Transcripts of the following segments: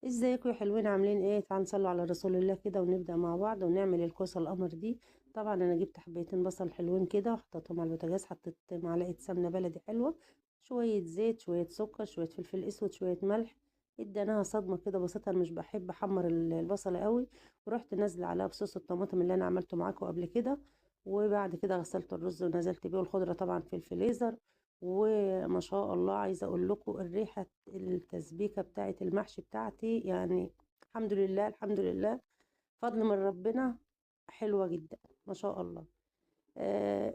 ازيكم يا حلوين، عاملين ايه؟ تعالوا نصلوا على رسول الله كده ونبدأ مع بعض ونعمل الكوسة القمر دي. طبعا انا جبت حبيتين بصل حلوين كده وحطيتهم على البوتاجاز، حطيت معلقة سمنة بلدي حلوة، شوية زيت، شوية سكر، شوية فلفل اسود، شوية ملح. اديناها صدمة كده بسيطة، انا مش بحب احمر البصلة قوي. ورحت نازلة عليها بصوص الطماطم اللي انا عملته معاكم قبل كده. وبعد كده غسلت الرز ونزلت بيه، والخضرة طبعا في الفريزر. وما شاء الله، عايزة اقول لكم الريحة، التسبيكة بتاعة المحشي بتاعتي يعني. الحمد لله، الحمد لله، فضل من ربنا. حلوة جدا، ما شاء الله.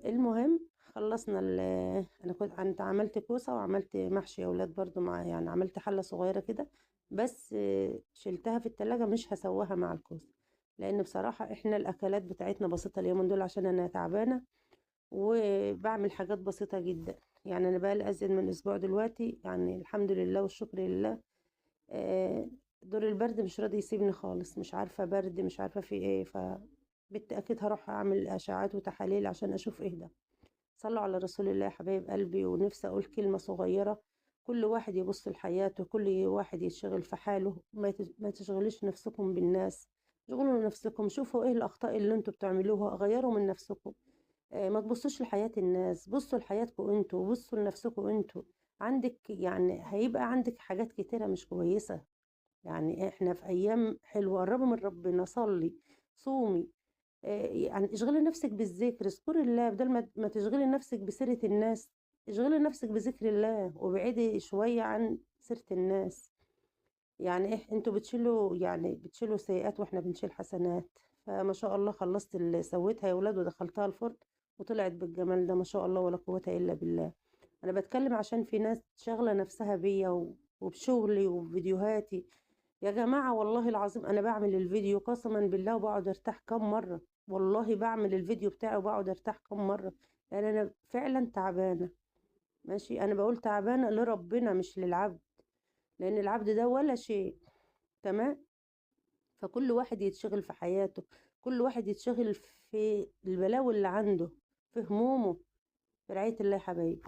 المهم خلصنا انا كنت عملت كوسة وعملت محشي اولاد برضو، مع يعني عملت حلة صغيرة كده. بس شلتها في التلاجة، مش هسواها مع الكوسة. لان بصراحة احنا الاكلات بتاعتنا بسيطة اليومين دول عشان انا تعبانة. وبعمل حاجات بسيطة جدا. يعني انا بقى ازيد من اسبوع دلوقتي، يعني الحمد لله والشكر لله. آه، دور البرد مش راضي يسيبني خالص، مش عارفة برد، مش عارفة في ايه. بالتأكيد هروح اعمل اشعاعات وتحاليل عشان اشوف ايه ده. صلوا على رسول الله يا حبايب قلبي. ونفسي اقول كلمة صغيرة: كل واحد يبص لحياته، كل واحد يشتغل في حاله، ما تشغلوش نفسكم بالناس. شغلوا نفسكم، شوفوا ايه الاخطاء اللي انتوا بتعملوها، غيروا من نفسكم. ما تبصوش لحياة الناس، بصوا لحياتكم انتوا، بصوا لنفسكم انتوا. عندك يعني هيبقى عندك حاجات كتيرة مش كويسة. يعني احنا في ايام حلوه، قربوا من ربنا، صلي، صومي. يعني اشغلي نفسك بالذكر، اذكري الله بدل ما تشغلي نفسك بسيرة الناس. اشغلي نفسك بذكر الله وابعدي شوية عن سيرة الناس. يعني انتوا بتشيلوا، يعني بتشيلوا سيئات واحنا بنشيل حسنات. فما شاء الله خلصت اللي سويتها يا ولاد ودخلتها الفرن، وطلعت بالجمال ده، ما شاء الله ولا قوة الا بالله. انا بتكلم عشان في ناس شاغلة نفسها بيا وبشغلي وفيديوهاتي. يا جماعة والله العظيم أنا بعمل الفيديو قسما بالله وبقعد أرتاح كم مرة. والله بعمل الفيديو بتاعي وبقعد أرتاح كم مرة. لأن أنا فعلا تعبانة. ماشي، أنا بقول تعبانة لربنا مش للعبد. لأن العبد ده ولا شيء. تمام. فكل واحد يتشغل في حياته، كل واحد يتشغل في البلاوي اللي عنده، في همومه. في رعاية الله يا حبايبي.